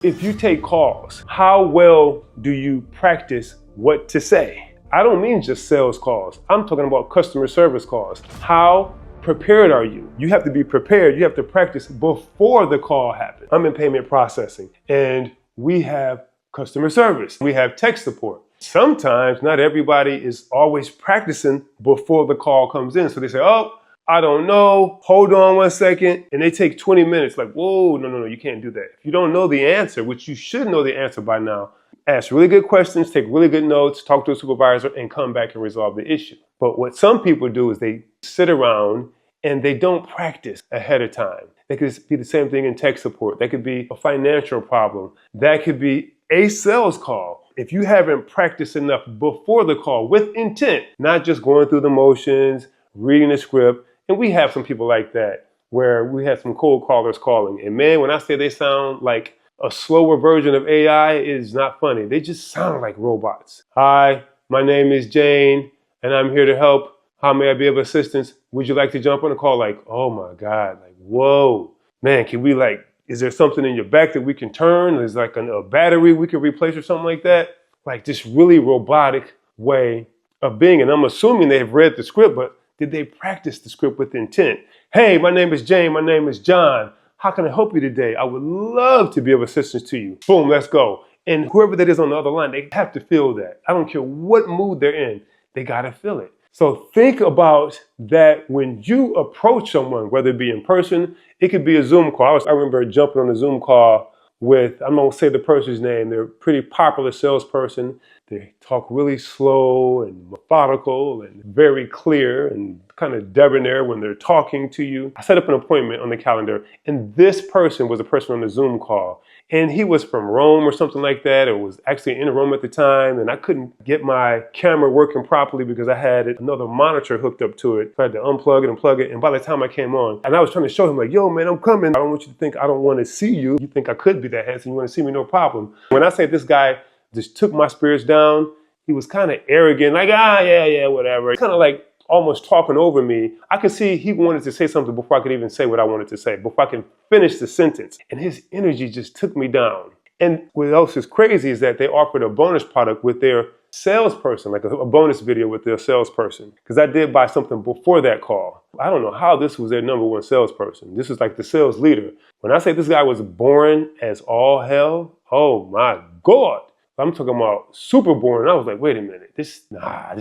If you take calls, how well do you practice what to say? I don't mean just sales calls. I'm talking about customer service calls. How prepared are you? You have to be prepared. You have to practice before the call happens. I'm in payment processing and we have customer service. We have tech support. Sometimes not everybody is always practicing before the call comes in. So they say, oh, I don't know, hold on 1 second. And they take 20 minutes like, whoa, no, you can't do that. If you don't know the answer, which you should know the answer by now, ask really good questions, take really good notes, talk to a supervisor, and come back and resolve the issue. But what some people do is they sit around and they don't practice ahead of time. That could be the same thing in tech support. That could be a financial problem. That could be a sales call. If you haven't practiced enough before the call with intent, not just going through the motions, reading the script, and we have some people like that where we have some cold callers calling. And man, when I say they sound like a slower version of AI, it is not funny. They just sound like robots. Hi, my name is Jane, and I'm here to help. How may I be of assistance? Would you like to jump on a call? Like, oh my God, like, whoa. Man, can we is there something in your back that we can turn? Is like a battery we can replace or something like that? Like this really robotic way of being. And I'm assuming they've read the script, but did they practice the script with intent? Hey, my name is Jane. My name is John. How can I help you today? I would love to be of assistance to you. Boom, let's go. And whoever that is on the other line, they have to feel that. I don't care what mood they're in. They got to feel it. So think about that when you approach someone, whether it be in person, it could be a Zoom call. I remember jumping on a Zoom call with, I'm going to say the person's name. They're a pretty popular salesperson. They talk really slow and methodical and very clear and kind of debonair when they're talking to you. I set up an appointment on the calendar, and this person was a person on the Zoom call. And he was from Rome or something like that. It was actually in Rome at the time, and I couldn't get my camera working properly because I had another monitor hooked up to it. So I had to unplug it and plug it. And by the time I came on, and I was trying to show him like, yo, man, I'm coming. I don't want you to think I don't want to see you. You think I could be that handsome. You want to see me, no problem. When I say this guy just took my spirits down, he was kind of arrogant, like, yeah, whatever. Kind of like almost talking over me. I could see he wanted to say something before I could even say what I wanted to say, before I could finish the sentence. And his energy just took me down. And what else is crazy is that they offered a bonus product with their salesperson, like a bonus video with their salesperson. Because I did buy something before that call. I don't know how this was their number one salesperson. This was like the sales leader. When I say this guy was boring as all hell, oh my God. I'm talking about super boring. I was like, wait a minute, this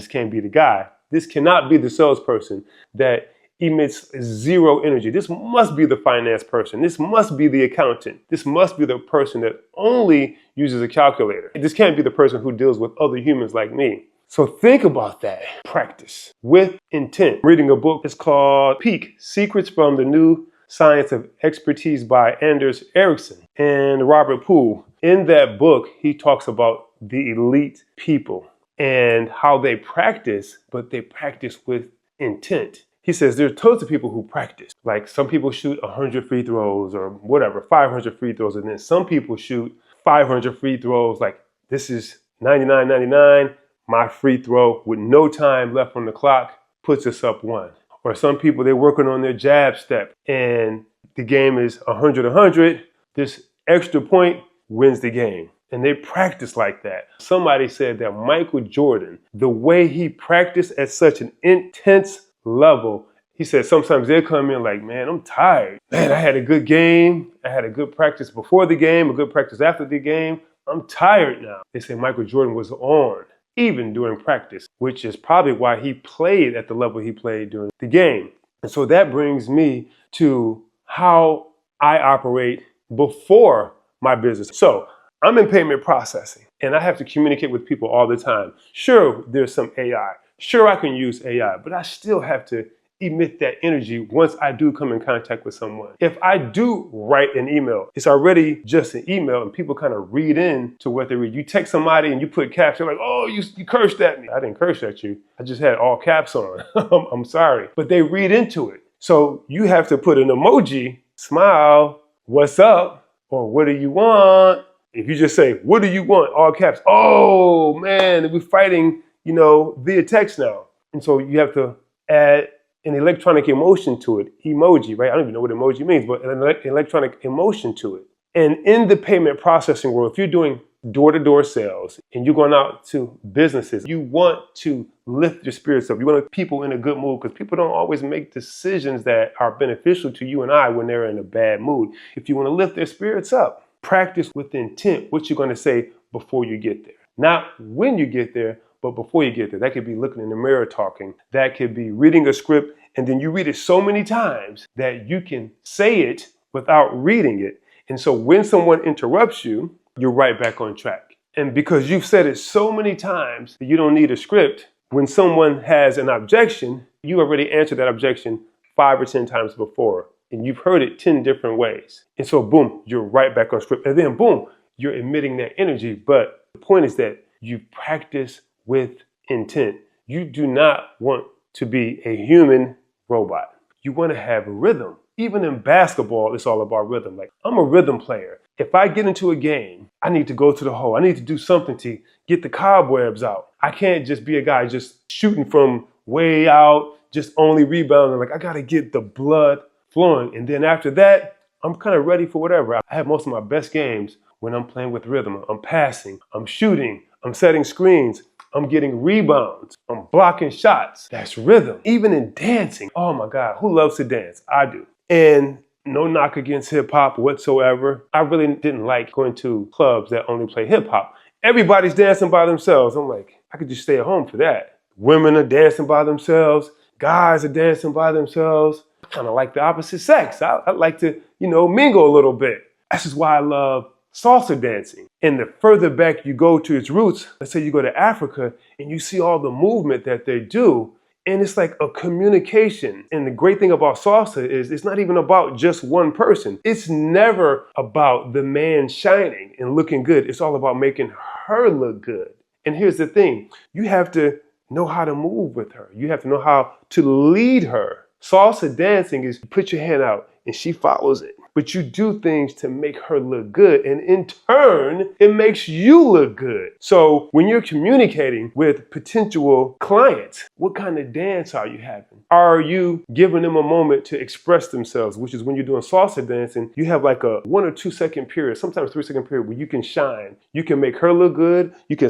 can't be the guy. This cannot be the salesperson that emits zero energy. This must be the finance person. This must be the accountant. This must be the person that only uses a calculator. This can't be the person who deals with other humans like me. So think about that. Practice with intent. I'm reading a book. It's called Peak: Secrets from the New Science of Expertise by Anders Ericsson and Robert Poole. In that book, he talks about the elite people and how they practice, but they practice with intent. He says there's tons of people who practice. Like some people shoot 100 free throws or whatever, 500 free throws. And then some people shoot 500 free throws. Like this is 99.99. My free throw with no time left on the clock puts us up 1. Or some people, they're working on their jab step and the game is 100. This extra point wins the game. And they practice like that. Somebody said that Michael Jordan, the way he practiced at such an intense level, he said sometimes they'll come in like, man, I'm tired. Man, I had a good game. I had a good practice before the game, a good practice after the game. I'm tired now. They say Michael Jordan was on, even during practice, which is probably why he played at the level he played during the game. And so that brings me to how I operate before my business. So I'm in payment processing and I have to communicate with people all the time. Sure, there's some AI. Sure, I can use AI, but I still have to emit that energy once I do come in contact with someone. If I do write an email, it's already just an email and people kind of read into what they read. You text somebody and you put caps, they're like, oh, you cursed at me. I didn't curse at you. I just had all caps on. I'm sorry. But they read into it. So you have to put an emoji, smile, what's up, or what do you want? If you just say, what do you want? All caps. Oh man, we're fighting, via text now. And so you have to add an electronic emotion to it. Emoji, right? I don't even know what emoji means, but an electronic emotion to it. And in the payment processing world, if you're doing door-to-door sales and you're going out to businesses, you want to lift your spirits up. You want people in a good mood, because people don't always make decisions that are beneficial to you and I when they're in a bad mood. If you want to lift their spirits up, practice with intent what you're going to say before you get there. Not when you get there, but before you get there. That could be looking in the mirror talking. That could be reading a script and then you read it so many times that you can say it without reading it. And so when someone interrupts you, you're right back on track. And because you've said it so many times that you don't need a script, when someone has an objection, you already answered that objection 5 or 10 times before. And you've heard it 10 different ways. And so boom, you're right back on script. And then boom, you're emitting that energy. But the point is that you practice with intent. You do not want to be a human robot. You want to have rhythm. Even in basketball, it's all about rhythm. Like, I'm a rhythm player. If I get into a game, I need to go to the hole. I need to do something to get the cobwebs out. I can't just be a guy just shooting from way out, just only rebounding. Like, I got to get the blood flowing. And then after that, I'm kind of ready for whatever. I have most of my best games when I'm playing with rhythm. I'm passing, I'm shooting, I'm setting screens, I'm getting rebounds, I'm blocking shots. That's rhythm. Even in dancing. Oh my God, who loves to dance? I do. And no knock against hip hop whatsoever. I really didn't like going to clubs that only play hip hop. Everybody's dancing by themselves. I'm like, I could just stay at home for that. Women are dancing by themselves. Guys are dancing by themselves. I kind of like the opposite sex. I like to, mingle a little bit. This is why I love salsa dancing. And the further back you go to its roots, let's say you go to Africa and you see all the movement that they do, and it's like a communication. And the great thing about salsa is it's not even about just one person. It's never about the man shining and looking good. It's all about making her look good. And here's the thing, you have to know how to move with her. You have to know how to lead her. Salsa dancing is you put your hand out and she follows it. But you do things to make her look good. And in turn, it makes you look good. So when you're communicating with potential clients, what kind of dance are you having? Are you giving them a moment to express themselves, which is when you're doing salsa dancing, you have like a 1 or 2 second period, sometimes 3 second period where you can shine. You can make her look good. You can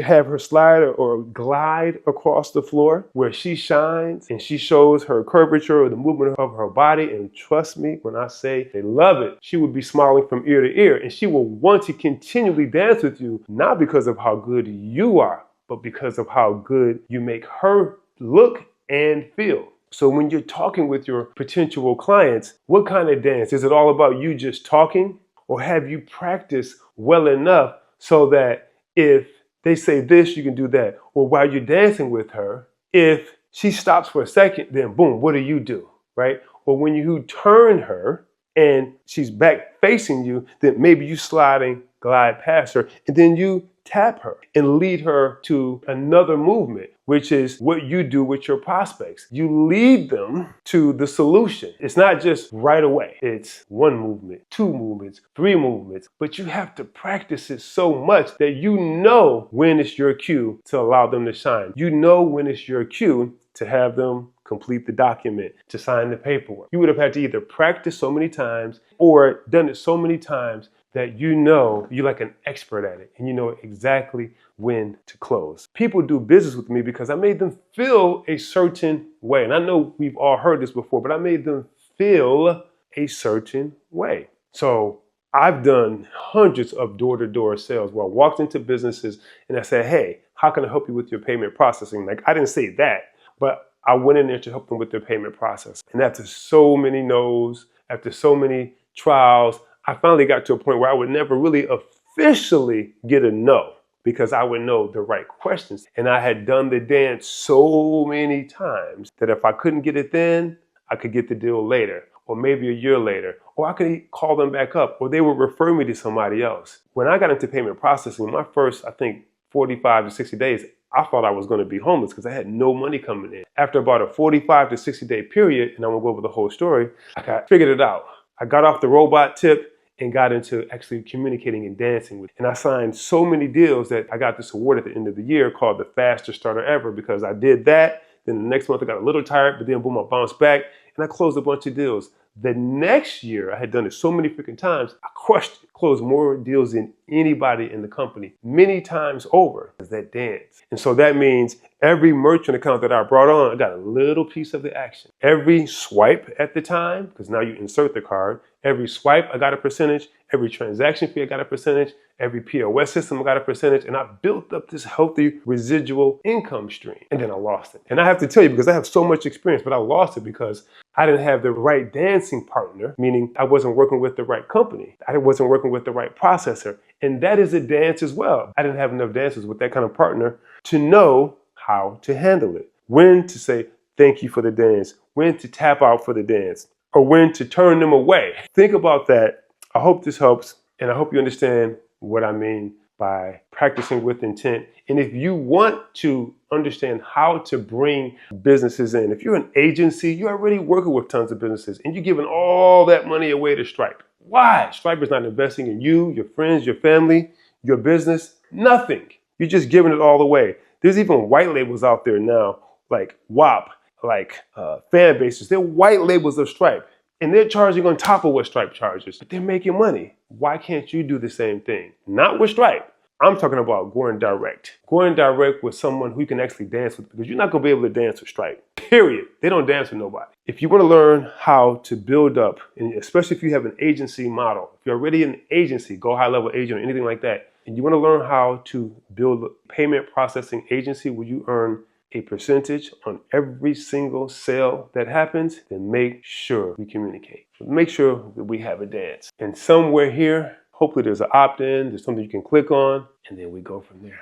have her slide or glide across the floor where she shines and she shows her curvature or the movement of her body. And trust me, when I say they love it, she would be smiling from ear to ear and she will want to continually dance with you, not because of how good you are, but because of how good you make her look and feel. So when you're talking with your potential clients, what kind of dance? Is it all about you just talking? Or have you practiced well enough so that if they say this, you can do that? Or while you're dancing with her, if she stops for a second, then boom, what do? Right? Or when you turn her and she's back facing you, then maybe you glide past her, and then you tap her and lead her to another movement, which is what you do with your prospects. You lead them to the solution. It's not just right away. It's 1 movement, 2 movements, 3 movements, but you have to practice it so much that you know when it's your cue to allow them to shine. You know when it's your cue to have them complete the document, to sign the paperwork. You would have had to either practice so many times or done it so many times that you're like an expert at it and you know exactly when to close. People do business with me because I made them feel a certain way. And I know we've all heard this before, but I made them feel a certain way. So I've done hundreds of door-to-door sales where I walked into businesses and I said, hey, how can I help you with your payment processing? Like, I didn't say that, but I went in there to help them with their payment process. And after so many no's, after so many trials, I finally got to a point where I would never really officially get a no because I would know the right questions. And I had done the dance so many times that if I couldn't get it then, I could get the deal later, or maybe a year later, or I could call them back up, or they would refer me to somebody else. When I got into payment processing, my first, 45 to 60 days, I thought I was going to be homeless because I had no money coming in. After about a 45 to 60 day period, and I won't go over the whole story, I figured it out. I got off the robot tip and got into actually communicating and dancing with. And I signed so many deals that I got this award at the end of the year called the fastest starter ever because I did that. Then the next month I got a little tired, but then boom, I bounced back and I closed a bunch of deals. The next year, I had done it so many freaking times, I crushed it, closed more deals than anybody in the company, many times over. Is that dance. And so that means every merchant account that I brought on, I got a little piece of the action. Every swipe at the time, because now you insert the card, every swipe, I got a percentage. Every transaction fee, I got a percentage. Every POS system, I got a percentage. And I built up this healthy residual income stream. And then I lost it. And I have to tell you, because I have so much experience, but I lost it because I didn't have the right dancing partner, meaning I wasn't working with the right company. I wasn't working with the right processor. And that is a dance as well. I didn't have enough dancers with that kind of partner to know how to handle it. When to say thank you for the dance, when to tap out for the dance, or when to turn them away. Think about that. I hope this helps, and I hope you understand what I mean by practicing with intent. And if you want to understand how to bring businesses in, if you're an agency, you're already working with tons of businesses, and you're giving all that money away to Stripe. Why? Stripe is not investing in you, your friends, your family, your business, nothing. You're just giving it all away. There's even white labels out there now, like WAP, like fan bases. They're white labels of Stripe. And they're charging on top of what Stripe charges, but they're making money. Why can't you do the same thing? Not with Stripe. I'm talking about going direct. Going direct with someone who you can actually dance with, because you're not gonna be able to dance with Stripe, period. They don't dance with nobody. If you wanna learn how to build up, and especially if you have an agency model, if you're already an agency, go high level agent or anything like that, and you wanna learn how to build a payment processing agency where you earn a percentage on every single sale that happens, then make sure we communicate. Make sure that we have a dance. And somewhere here, hopefully there's an opt-in, there's something you can click on, and then we go from there.